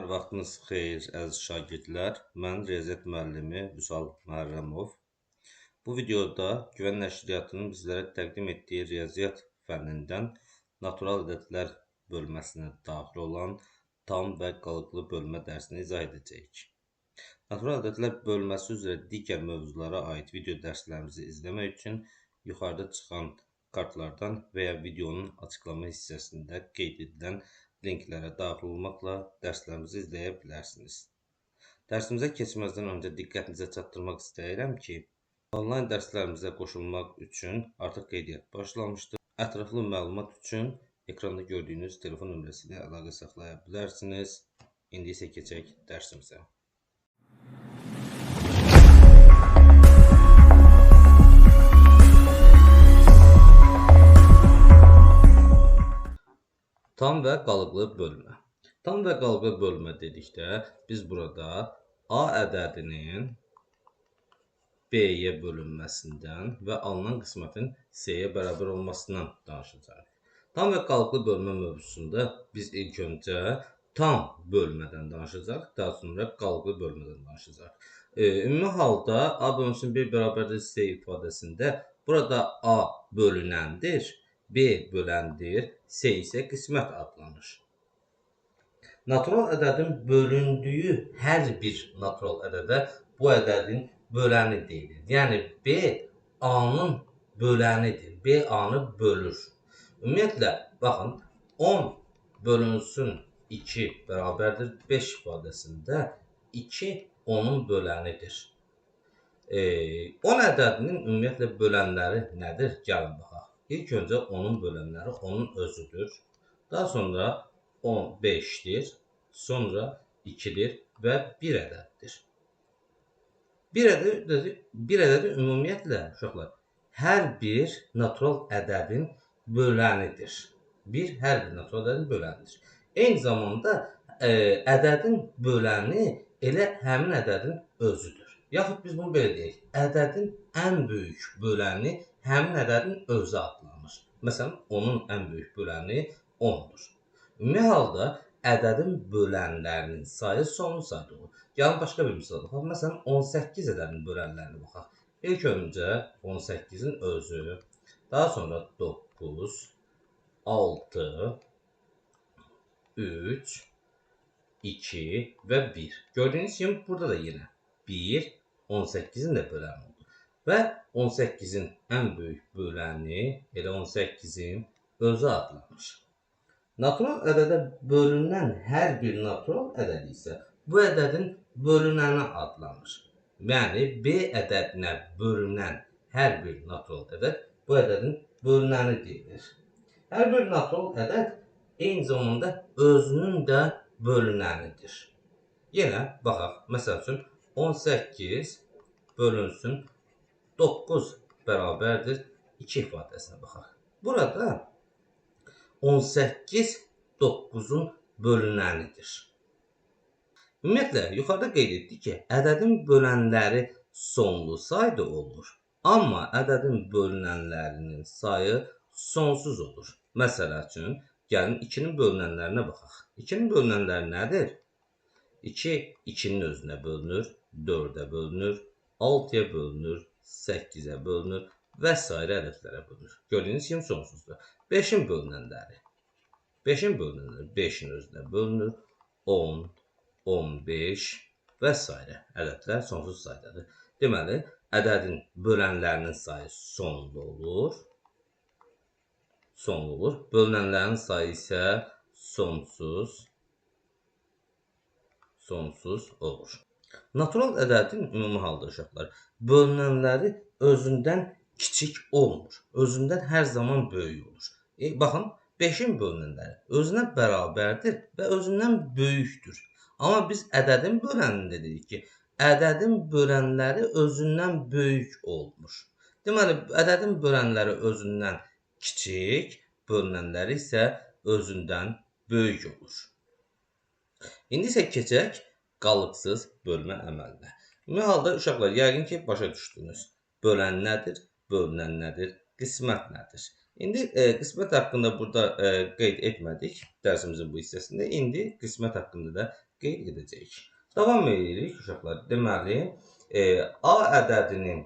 Hər vaxtınız xeyir, əziz şagirdlər. Mən riyaziyyat müəllimi Vüsal Məhərrəmov. Bu videoda Güvən Nəşriyyatının bizlərə təqdim etdiyi riyaziyyat fənnindən natural ədədlər bölməsinə daxil olan tam və qalıqlı bölmə dərsini izah edəcəyik. Natural ədədlər bölməsi üzrə digər mövzulara aid video dərslərimizi izləmək üçün yuxarıda çıxan kartlardan və ya videonun açıqlama hissəsində qeyd edilən linklərə daxil olmaqla dərslərimizi izləyə bilərsiniz. Dərsimizə keçməzdən öncə diqqətinizə çatdırmaq istəyirəm ki, onlayn dərslərimizə qoşulmaq üçün artıq qeydiyyat başlamışdır. Ətraflı məlumat üçün ekranda gördüyünüz telefon nömrəsi ilə əlaqə saxlaya bilərsiniz. İndi isə keçək dərsimizə. Tam və qalıqlı bölmə. Tam və qalıqlı bölmə dedikdə biz burada A ədədinin B-yə bölünməsindən və alınan qismətin C-yə bərabər olmasından danışacağıq. Tam və qalıqlı bölmə mövzusunda biz ilk öncə tam bölmədən danışacaq, daha sonra qalıqlı bölmədən danışacaq. Ümumi halda A bölünsün 1 bərabərdir C ifadəsində burada A bölünəndir, B böləndir, C isə qismət adlanır. Natural ədədin bölündüyü hər bir natural ədədə bu ədədin böləni deyilir. Yəni B A-nın bölənidir. B A-nı bölür. Ümumiyyətlə, baxın, 10 bölünsün 2 bərabərdir 5 ifadəsində 2 10-un bölənidir. 10 ədədinin ümumiyyətlə bölənləri nədir? Gəlin baxaq. İlk öncə 10-un bölənləri onun özüdür. Daha sonra 10 5-dir, sonra 2-dir və 1 ədəddir. 1 ədədi ümumiyyətlə, uşaqlar, hər bir natural ədədin bölənidir. Hər bir natural ədədin bölənidir. Eyni zamanda ədədin böləni elə həmin ədədin özüdür. Yaxud biz bunu belə deyək, ədədin ən böyük böləni həmin ədədin özü adlanır. Məsələn, onun ən böyük böləni 10-dur. Ümumi halda ədədin bölənlərinin sayı sonlu sayda olur. Gəlin başqa bir misal baxaq. Məsələn, 18 ədədin bölənlərinə baxaq. İlk öncə 18-in özü, daha sonra 9, 6, 3, 2 və 1. Gördüyünüz kimi burada da yenə 1, 18-in də böləni oldu. Və 18-in ən böyük böləni elə 18-in özü adlanır. Natural ədədə bölünən hər bir natural ədəd isə bu ədədin bölünəni adlanır. Yəni B ədədinə bölünən hər bir natural ədəd bu ədədin bölünəni deyilir. Hər bir natural ədəd eyni zamanda özünün də bölünənidir. Yenə baxaq, məsəl üçün 18 bölünsün 9 bərabərdir 2 ifadəsinə baxaq. Burada 18 9-un bölünənidir. Ümumiyyətlə, yuxarıda qeyd etdik ki, ədədin bölənləri sonlu sayda olur, amma ədədin bölünənlərinin sayı sonsuz olur. Məsəl üçün, gəlin 2-nin bölünənlərinə baxaq. 2-nin bölünənləri nədir? 2 2-nin özünə bölünür, 4-ə bölünür, 6-ya bölünür, 8-ə bölünür və s. ədədlərə bölünür. Gördüyünüz kimi sonsuzdur. 5-in bölünənləri. 5-in bölünənləri 5-in özünə bölünür, 10, 15 və s. ədədlər sonsuz saydadır. Deməli, ədədin bölənlərinin sayı sonlu olur. Bölünənlərin sayı isə sonsuz olur. Natural ədədin ümumi halda uşaqlar bölünənləri özündən kiçik olmur. Özündən hər zaman böyük olur. Baxın, 5-in bölünənləri özünə bərabərdir və özündən böyükdür. Amma biz ədədin bölənində dedik ki, ədədin bölənləri özündən böyük olmur. Deməli, ədədin bölənləri özündən kiçik, bölünənləri isə özündən böyük olur. İndi isə keçək qalıqsız bölmə əməlinə. Ümumi halda uşaqlar, yəqin ki, başa düşdünüz. Bölən nədir, bölünən nədir, qismət nədir? İndi qismət haqqında burada qeyd etmədik dərsimizin bu hissəsində. İndi qismət haqqında da qeyd edəcəyik. Davam edirik uşaqlar. Deməli, A ədədinin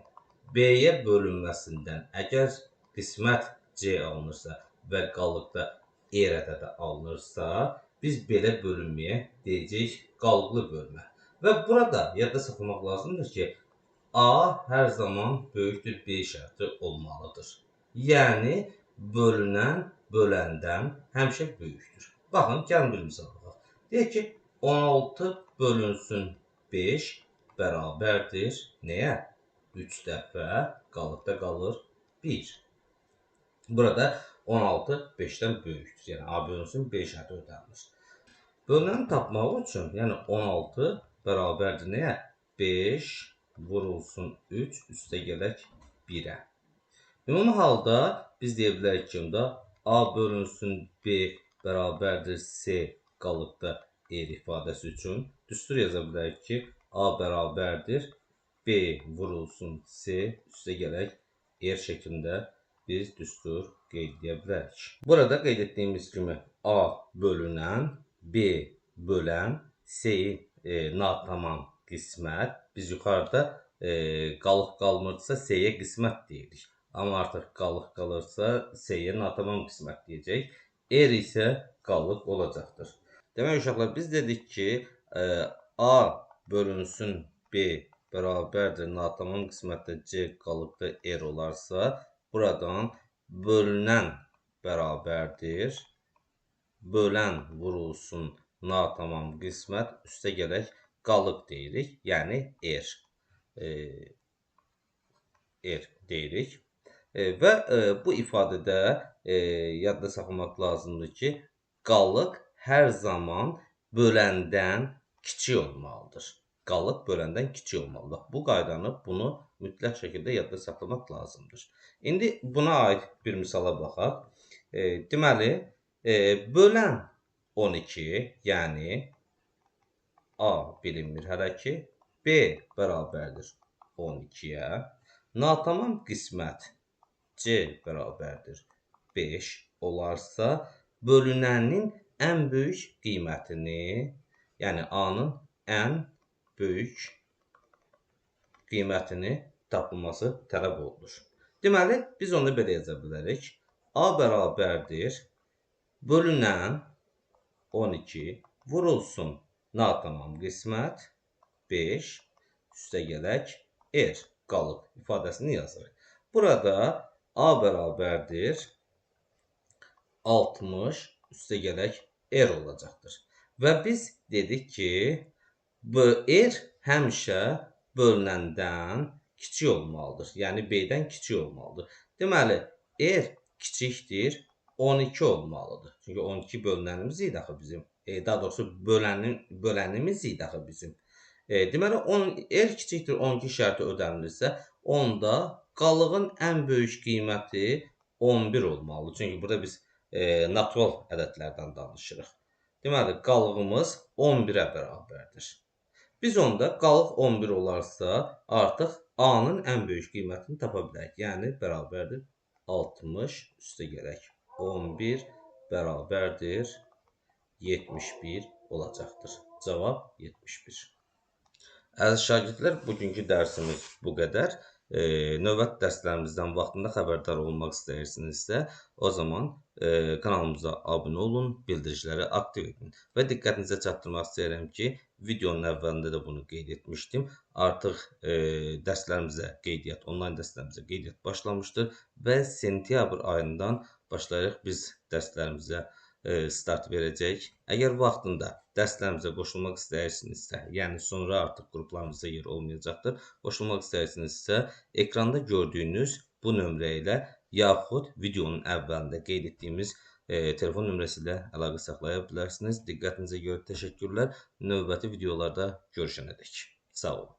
B-yə bölünməsindən əgər qismət C alınırsa və qalıqda R ədədi alınırsa, biz belə bölünməyə deyəcəyik qalıqlı bölmə. Və burada yadda saxlamaq lazımdır ki, A hər zaman böyükdür B şərti olmalıdır. Yəni, bölünən böləndən həmişə böyükdür. Baxın, gəlin bir misal baxaq. Deyək ki, 16 bölünsün 5 bərabərdir nəyə? 3 dəfə qalıqda qalır 1. Burada 16 5-dən böyükdür. Yəni, A bölünsün 5 şərti ödənilir. Bölünəni tapmaq üçün, yəni 16 bərabərdir nəyə? 5 vurulsun 3 üstə gələk 1-ə. Ümumi halda biz deyə bilərik ki, A bölünsün B bərabərdir C qalıqda R ifadəsi üçün düstur yaza bilərik ki, A bərabərdir B vurulsun C üstə gələk R şəklində biz düstur qeyd edə bilərik. Burada qeyd etdiyimiz kimi A bölünən, B bölən, C-yi natamam qismət. Biz yuxarıda qalıq qalmırsa C-yə qismət deyirik. Amma artıq qalıq qalırsa C-yə natamam qismət deyəcək. R isə qalıq olacaqdır. Demək uşaqlar, biz dedik ki, A bölünsün B bərabərdir natamam qismətdə C qalıqda R olarsa, buradan bölünən bərabərdir, bölən vurulsun natamam qismət üstə gələk qalıq deyirik, yəni R. R deyirik. Və bu ifadədə yadda saxlamaq lazımdır ki, qalıq hər zaman böləndən kiçik olmalıdır. Qalıq böləndən kiçik olmalıdır. Bu qaydanı, bunu mütləq şəkildə yadda saxlamaq lazımdır. İndi buna aid bir misala baxaq. Deməli, bölən 12, yəni A bilinmir hələ ki, B bərabərdir 12-yə, natamam qismət C bərabərdir 5 olarsa, bölünənin ən böyük qiymətini, yəni A-nın ən böyük qiymətini tapılması tələb olunur. Deməli, biz onu belə yaza bilərik. A bərabərdir bölünən 12 vurulsun natamam qismət 5 üstə gələk R qalıq ifadəsini yazırıq. Burada A bərabərdir 60 üstə gələk R olacaqdır. Və biz dedik ki, R həmişə bölünəndən kiçik olmalıdır. Yəni, B-dən kiçik olmalıdır. Deməli, R kiçikdir 12 olmalıdır. Çünki 12 bölünənimiz idi axı bizim. Daha doğrusu bölənimiz idi axı bizim. Deməli, R kiçikdir 12 şərti ödənilirsə, onda qalığın ən böyük qiyməti 11 olmalıdır. Çünki burada biz natural ədədlərdən danışırıq. Deməli, qalığımız 11-ə bərabərdir. Biz onda qalıq 11 olarsa, artıq A-nın ən böyük qiymətini tapa bilərik. Yəni, bərabərdir 60 üstə gələk 11 bərabərdir 71 olacaqdır. Cavab 71. Əziz şagirdlər, bugünkü dərsimiz bu qədər. Növbəti dərslərimizdən vaxtında xəbərdar olmaq istəyirsinizsə, o zaman kanalımıza abunə olun, bildiriciləri aktiv edin. Və diqqətinizə çatdırmaq istəyirəm ki, videonun əvvəlində də bunu qeyd etmişdim. Artıq dərslərimizə qeydiyyat, onlayn dərslərimizə qeydiyyat başlamışdır və sentyabr ayından başlayaraq biz dərslərimizə start verəcəyik. Əgər vaxtında dərslərimizə qoşulmaq istəyirsinizsə, yəni sonra artıq qruplarımızda yer olmayacaqdır, qoşulmaq istəyirsinizsə, ekranda gördüyünüz bu nömrə ilə yaxud videonun əvvəlində qeyd etdiyimiz telefon nömrəsi ilə əlaqə saxlaya bilərsiniz. Diqqətinizə görə təşəkkürlər. Növbəti videolarda görüşənədək. Sağ olun.